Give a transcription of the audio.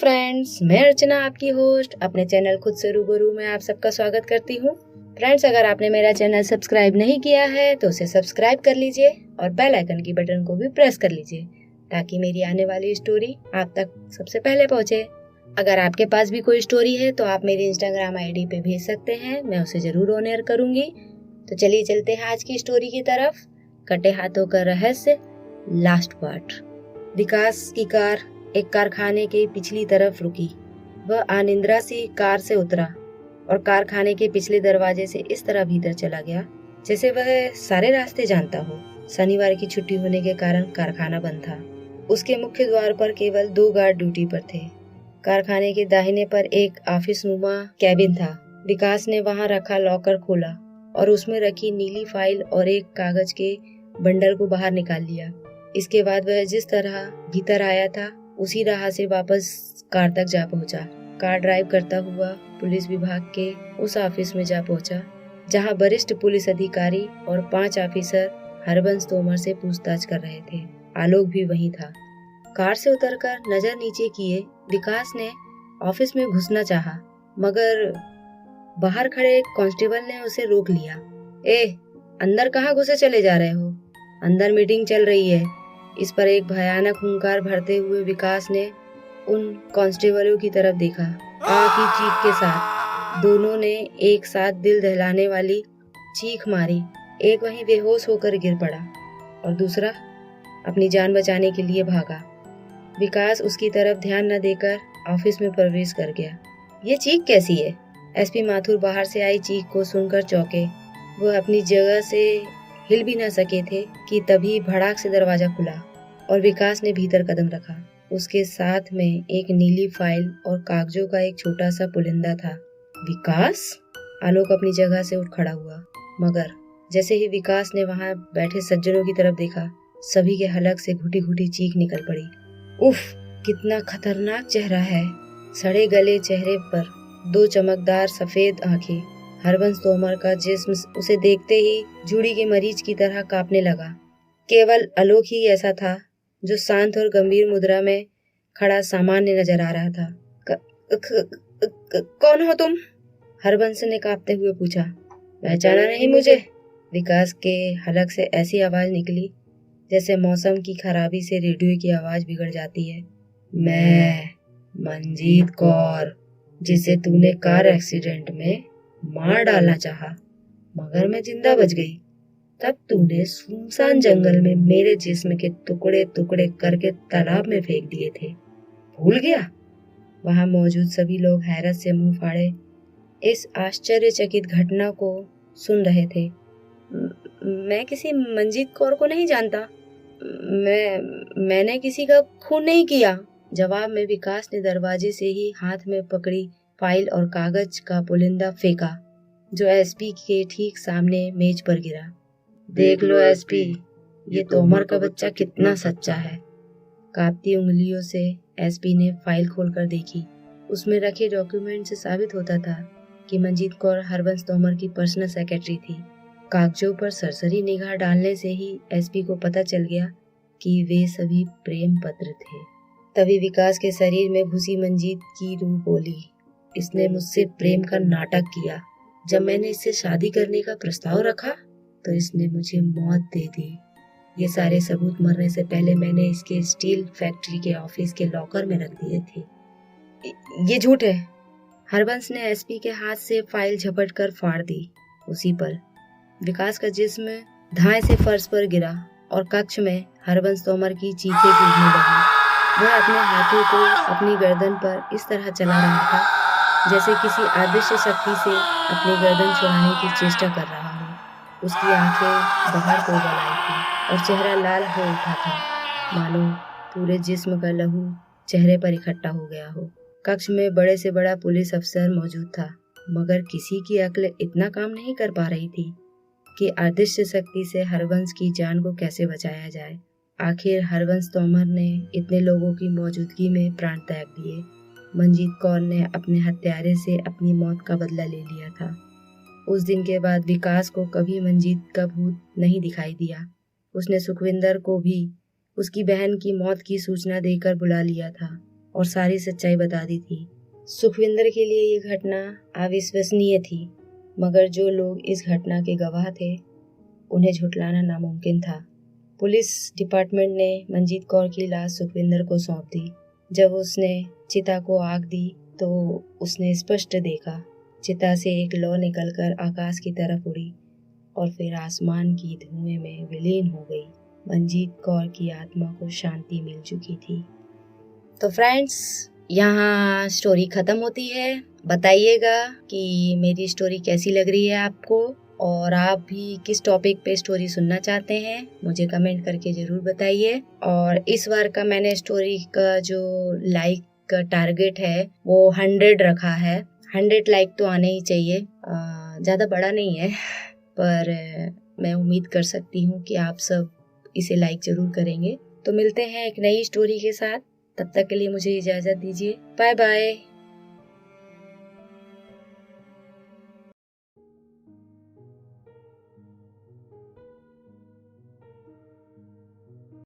Friends, मैं अर्चना आपकी host अपने चैनल खुद से रूबरू में आप सबका स्वागत करती हूँ। फ्रेंड्स, अगर आपने मेरा चैनल सब्सक्राइब नहीं किया है तो उसे सब्सक्राइब कर लीजिए और बेल आइकन की बटन को भी प्रेस कर लीजिए ताकि मेरी आने वाली स्टोरी आप तक सबसे पहले पहुँचे। अगर आपके पास भी कोई स्टोरी है तो आप मेरी इंस्टाग्राम आईडी पे भेज सकते हैं, मैं उसे जरूर ऑन एयर करूंगी। तो चलिए चलते हैं आज की स्टोरी की तरफ। कटे हाथों का रहस्य, लास्ट पार्ट। विकास की कार एक कारखाने के पिछली तरफ रुकी। वह अनिद्रा सी कार से उतरा और कारखाने के पिछले दरवाजे से इस तरह भीतर चला गया जैसे वह सारे रास्ते जानता हो। शनिवार की छुट्टी होने के कारण कारखाना बंद था। उसके मुख्य द्वार पर केवल 2 गार्ड ड्यूटी पर थे। कारखाने के दाहिने पर एक ऑफिस नुमा कैबिन था। विकास ने वहां रखा लॉकर खोला और उसमें रखी नीली फाइल और एक कागज के बंडल को बाहर निकाल लिया। इसके बाद वह जिस तरह भीतर आया था उसी राह से वापस कार तक जा पहुंचा। कार ड्राइव करता हुआ पुलिस विभाग के उस ऑफिस में जा पहुंचा जहां वरिष्ठ पुलिस अधिकारी और 5 ऑफिसर हरबंस तोमर से पूछताछ कर रहे थे। आलोक भी वहीं था। कार से उतरकर नजर नीचे किए विकास ने ऑफिस में घुसना चाहा, मगर बाहर खड़े एक कांस्टेबल ने उसे रोक लिया। अंदर कहाँ घुसे चले जा रहे हो? अंदर मीटिंग चल रही है। इस पर एक भयानक हुंकार भरते हुए विकास ने उन कांस्टेबलों की तरफ देखा। आग की चीख के साथ दोनों ने एक साथ दिल दहलाने वाली चीख मारी। एक वहीं बेहोश होकर गिर पड़ा और दूसरा अपनी जान बचाने के लिए भागा। विकास उसकी तरफ ध्यान न देकर ऑफिस में प्रवेश कर गया। ये चीख कैसी है? एसपी माथुर बाहर से आई चीख को सुनकर चौंके। वह अपनी जगह से हिल भी न सके थे कि तभी भड़ाक से दरवाजा खुला और विकास ने भीतर कदम रखा। उसके साथ में एक नीली फाइल और कागजों का एक छोटा सा पुलिंदा था। विकास? आलोक अपनी जगह से उठ खड़ा हुआ, मगर जैसे ही विकास ने वहां बैठे सज्जनों की तरफ देखा, सभी के हलक से घुटी घुटी चीख निकल पड़ी। उफ, कितना खतरनाक चेहरा है। सड़े गले चेहरे पर 2 चमकदार सफेद आंखें। हरबंस तोमर का जिस्म उसे देखते ही जूड़ी के मरीज की तरह कांपने लगा। केवल आलोक ही ऐसा था जो शांत और गंभीर मुद्रा में खड़ा सामान्य नजर आ रहा था। कौन हो तुम? हरबंस ने कांपते हुए पूछा। पहचाना नहीं मुझे? विकास के हलक से ऐसी आवाज निकली जैसे मौसम की खराबी से रेडियो की आवाज बिगड़ जाती है। मैं मंजीत कौर, जिसे तूने कार एक्सीडेंट में मार डालना चाहा, मगर मैं जिंदा बच गई। तब तूने सुनसान जंगल में मेरे जिस्म के टुकड़े टुकड़े करके तालाब में फेंक दिए थे। भूल गया? वहां मौजूद सभी लोग हैरत से मुंह फाड़े इस आश्चर्यचकित घटना को सुन रहे थे। मैं किसी मंजीत कौर को नहीं जानता। मैंने किसी का खून नहीं किया। जवाब में विकास ने दरवाजे से ही हाथ में पकड़ी फाइल और कागज का पुलिंदा फेंका, जो एसपी के ठीक सामने मेज पर गिरा। देख लो एसपी, ये तोमर का बच्चा कितना सच्चा है। कांपती उंगलियों से एसपी ने फाइल खोलकर देखी। उसमें रखे डॉक्यूमेंट से साबित होता था कि मंजीत कौर हरबंस तोमर की पर्सनल सेक्रेटरी थी। कागजों पर सरसरी निगाह डालने से ही एसपी को पता चल गया कि वे सभी प्रेम पत्र थे। तभी विकास के शरीर में घुसी मंजीत की रूह बोली, इसने मुझसे प्रेम का नाटक किया। जब मैंने इससे शादी करने का प्रस्ताव रखा तो इसने मुझे मौत दे दी। ये सारे सबूत मरने से पहले मैंने इसके स्टील फैक्ट्री के ऑफिस के लॉकर में रख दिए थे। ये झूठ है। हरबंस ने एसपी के हाथ से फाइल झपट कर फाड़ दी। उसी पल विकास का जिस्म धाए से फर्श पर गिरा और कक्ष में हरबंस तोमर की चीखें गूंजने लगी। वह अपने हाथों को अपनी गर्दन पर इस तरह चला रहा था जैसे किसी अदृश्य शक्ति से अपनी गर्दन छुड़ाने की चेष्टा कर रहा हो। उसकी आंखें बाहर को उबल आई थी और चेहरा लाल हो उठा था, मानो पूरे जिस्म का लहू चेहरे पर इकट्ठा हो गया हो। कक्ष में बड़े से बड़ा पुलिस अफसर मौजूद था, मगर किसी की अक्ल इतना काम नहीं कर पा रही थी कि अदृश्य शक्ति से हरबंस की जान को कैसे बचाया जाए। आखिर हरबंस तोमर ने इतने लोगों की मौजूदगी में प्राण त्याग दिए। मंजीत कौर ने अपने हत्यारे से अपनी मौत का बदला ले लिया था। उस दिन के बाद विकास को कभी मंजीत का भूत नहीं दिखाई दिया। उसने सुखविंदर को भी उसकी बहन की मौत की सूचना देकर बुला लिया था। और सारी सच्चाई बता दी थी। सुखविंदर के लिए ये घटना अविश्वसनीय थी, मगर जो लोग इस घटना के गवाह थे उन्हें झुठलाना नामुमकिन था। पुलिस डिपार्टमेंट ने मंजीत कौर की लाश सुखविंदर को सौंप दी। जब उसने चिता को आग दी तो उसने स्पष्ट देखा चिता से एक लौ निकलकर आकाश की तरफ उड़ी और फिर आसमान की धुएं में विलीन हो गई। मंजीत कौर की आत्मा को शांति मिल चुकी थी। तो फ्रेंड्स, यहाँ स्टोरी खत्म होती है। बताइएगा कि मेरी स्टोरी कैसी लग रही है आपको, और आप भी किस टॉपिक पे स्टोरी सुनना चाहते हैं मुझे कमेंट करके जरूर बताइए। और इस बार का मैंने स्टोरी का जो लाइक का टारगेट है वो 100 रखा है। 100 लाइक तो आने ही चाहिए। ज़्यादा बड़ा नहीं है, पर मैं उम्मीद कर सकती हूँ कि आप सब इसे लाइक जरूर करेंगे। तो मिलते हैं एक नई स्टोरी के साथ। तब तक के लिए मुझे इजाज़त दीजिए। Bye bye.